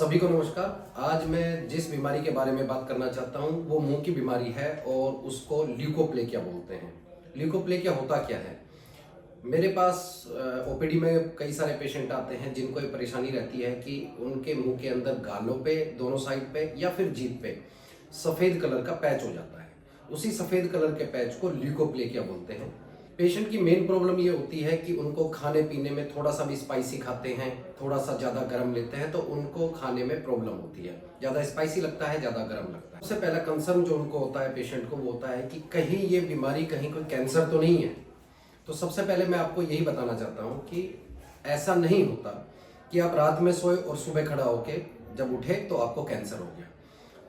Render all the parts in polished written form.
सभी को नमस्कार। आज मैं जिस बीमारी के बारे में बात करना चाहता हूँ वो मुंह की बीमारी है और उसको ल्यूकोप्लेकिया बोलते हैं। ल्यूकोप्लेकिया होता क्या है? मेरे पास ओपीडी में कई सारे पेशेंट आते हैं जिनको ये परेशानी रहती है कि उनके मुंह के अंदर गालों पे, दोनों साइड पे या फिर जीभ पे सफ़ेद कलर का पैच हो जाता है। उसी सफ़ेद कलर के पैच को ल्यूकोप्लेकिया बोलते हैं। पेशेंट की मेन प्रॉब्लम ये होती है कि उनको खाने पीने में थोड़ा सा भी स्पाइसी खाते हैं, थोड़ा सा ज़्यादा गर्म लेते हैं तो उनको खाने में प्रॉब्लम होती है। ज़्यादा स्पाइसी लगता है, ज़्यादा गर्म लगता है। सबसे पहला कंसर्न जो उनको होता है पेशेंट को वो होता है कि कहीं ये बीमारी कहीं कोई कैंसर तो नहीं है। तो सबसे पहले मैं आपको यही बताना चाहता हूँ कि ऐसा नहीं होता कि आप रात में सोए और सुबह खड़ा होके जब उठे तो आपको कैंसर हो गया।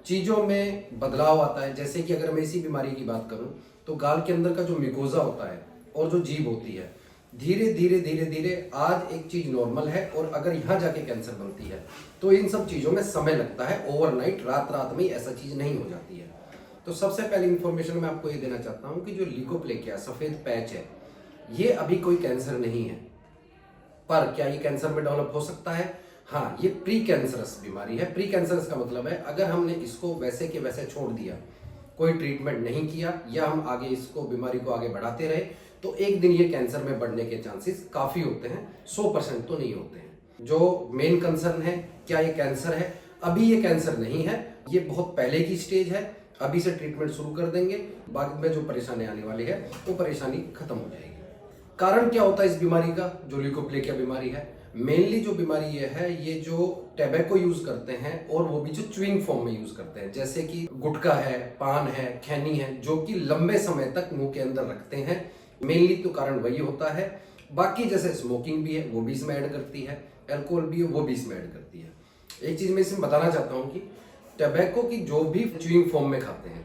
चीज़ों में बदलाव आता है। जैसे कि अगर मैं इसी बीमारी की बात करूं तो गाल के अंदर का जो म्यूकोजा होता है और जो जीभ होती है, धीरे धीरे धीरे धीरे आज एक चीज़ नॉर्मल है और अगर यहाँ जाके कैंसर बनती है तो इन सब चीज़ों में समय लगता है। ओवरनाइट, रात में ऐसा चीज़ नहीं हो जाती है। तो सबसे पहले इंफॉर्मेशन मैं आपको ये देना चाहता हूँ कि जो ल्यूकोप्लेकिया सफ़ेद पैच है ये अभी कोई कैंसर नहीं है, पर क्या ये कैंसर में डेवलप हो सकता है? हाँ, ये प्री कैंसरस बीमारी है। प्री कैंसरस का मतलब है अगर हमने इसको वैसे के वैसे छोड़ दिया, कोई ट्रीटमेंट नहीं किया या हम आगे इसको बीमारी को आगे बढ़ाते रहे तो एक दिन ये कैंसर में बढ़ने के चांसेस काफ़ी होते हैं। 100% तो नहीं होते हैं। जो मेन कंसर्न है, क्या ये कैंसर है? अभी ये कैंसर नहीं है, ये बहुत पहले की स्टेज है। अभी से ट्रीटमेंट शुरू कर देंगे, बाद में जो परेशानी आने वाली है वो परेशानी खत्म हो जाएगी। कारण क्या होता है इस बीमारी का, जो ल्यूकोप्लेकिया बीमारी है? मेनली जो बीमारी ये है, ये जो टैबेको यूज करते हैं और वो भी जो च्युइंग फॉर्म में यूज करते हैं, जैसे कि गुटखा है, पान है, खैनी है, जो कि लंबे समय तक मुंह के अंदर रखते हैं। मेनली तो कारण वही होता है। बाकी जैसे स्मोकिंग भी है वो भी इसमें ऐड करती है, अल्कोहल भी है वो भी इसमें ऐड करती है। एक चीज मैं इसमें बताना चाहता हूँ कि टैबेको की जो भी च्युइंग फॉर्म में खाते हैं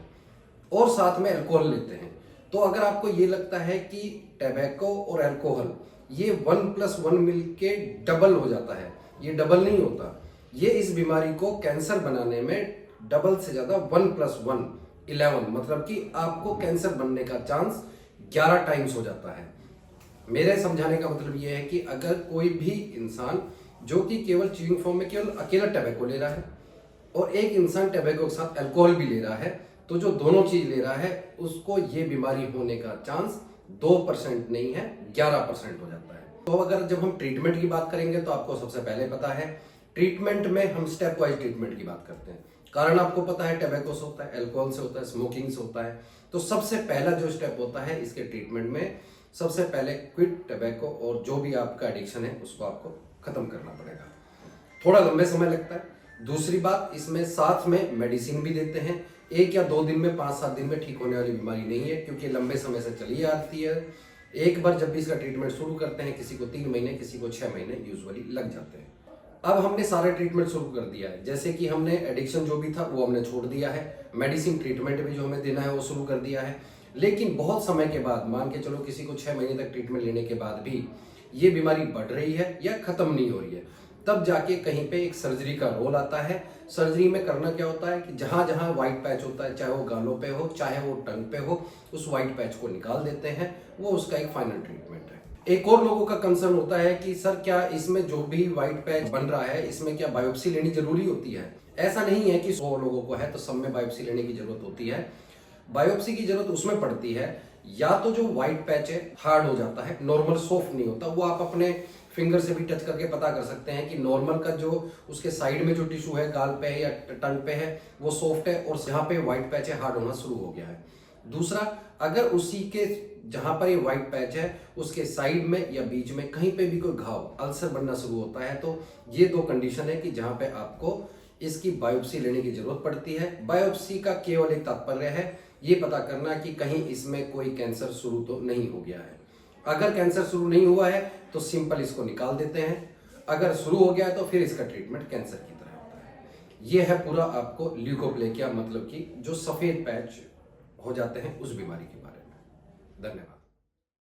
और साथ में अल्कोहल लेते हैं, तो अगर आपको ये लगता है कि टैबेको और अल्कोहल ये 1+1 मिलके डबल हो जाता है, ये डबल नहीं होता। ये इस बीमारी को कैंसर बनाने में डबल से ज्यादा 1+1 11, मतलब कि आपको कैंसर बनने का चांस 11 टाइम्स हो जाता है। मेरे समझाने का मतलब ये है कि अगर कोई भी इंसान जो कि केवल च्युइंग फॉर्म में केवल अकेला टैबेको ले रहा है और एक इंसान टैबेको के साथ अल्कोहल भी ले रहा है, तो जो दोनों चीज ले रहा है उसको ये बीमारी होने का चांस 2% नहीं है, 11% हो जाता है। तो अगर जब हम ट्रीटमेंट की बात करेंगे तो आपको सबसे पहले पता है ट्रीटमेंट में हम स्टेप वाइज ट्रीटमेंट की बात करते हैं। कारण आपको पता है टैबेको से होता है, अल्कोहल से होता है, स्मोकिंग से होता है। तो सबसे पहला जो स्टेप होता है इसके ट्रीटमेंट में, सबसे पहले क्विट टैबेको और जो भी आपका एडिक्शन है उसको आपको खत्म करना पड़ेगा। थोड़ा लंबे समय लगता है। दूसरी बात, इसमें साथ में मेडिसिन भी देते हैं। 1 या 2 दिन में, 5-7 दिन में ठीक होने वाली बीमारी नहीं है, क्योंकि लंबे समय से चली आती है। एक बार जब भी इसका ट्रीटमेंट शुरू करते हैं, किसी को 3 महीने, किसी को 6 महीने यूजुअली लग जाते हैं। अब हमने सारे ट्रीटमेंट शुरू कर दिया है, जैसे कि हमने एडिक्शन जो भी था वो हमने छोड़ दिया है, मेडिसिन ट्रीटमेंट भी जो हमें देना है वो शुरू कर दिया है। लेकिन बहुत समय के बाद, मान के चलो किसी को 6 महीने तक ट्रीटमेंट लेने के बाद भी ये बीमारी बढ़ रही है या खत्म नहीं हो रही है, तब जाके कहीं पे एक सर्जरी का रोल आता है। सर्जरी में करना क्या होता है कि जहां जहां व्हाइट पैच होता है, चाहे वो गालों पे हो चाहे वो टंग पे हो, उस व्हाइट पैच को निकाल देते हैं। वो उसका एक फाइनल ट्रीटमेंट है। एक और लोगों का कंसर्न होता है कि सर क्या इसमें जो भी व्हाइट पैच बन रहा है इसमें क्या बायोप्सी लेनी जरूरी होती है? ऐसा नहीं है कि 100 लोगों को है तो सब में बायोप्सी लेने की जरूरत होती है। बायोप्सी की जरूरत उसमें पड़ती है या तो जो व्हाइट पैच है हार्ड हो जाता है, नॉर्मल सॉफ्ट नहीं होता। वो आप अपने फिंगर से भी टच करके पता कर सकते हैं कि नॉर्मल का जो उसके साइड में जो टिश्यू है, गाल पे है या टंग पे है, वो सॉफ्ट है और जहाँ पे व्हाइट पैच है हार्ड होना शुरू हो गया है। दूसरा, अगर उसी के जहां पर ये व्हाइट पैच है उसके साइड में या बीच में कहीं पे भी कोई घाव, अल्सर बनना शुरू होता है, तो ये 2 कंडीशन है कि जहां पे आपको इसकी बायोप्सी लेने की जरूरत पड़ती है। बायोप्सी का केवल एक तात्पर्य है ये पता करना कि कहीं इसमें कोई कैंसर शुरू तो नहीं हो गया है। अगर कैंसर शुरू नहीं हुआ है तो सिंपल इसको निकाल देते हैं, अगर शुरू हो गया है तो फिर इसका ट्रीटमेंट कैंसर की तरह होता है। यह है पूरा आपको ल्यूकोप्लेकिया, मतलब कि जो सफेद पैच हो जाते हैं उस बीमारी के बारे में। धन्यवाद।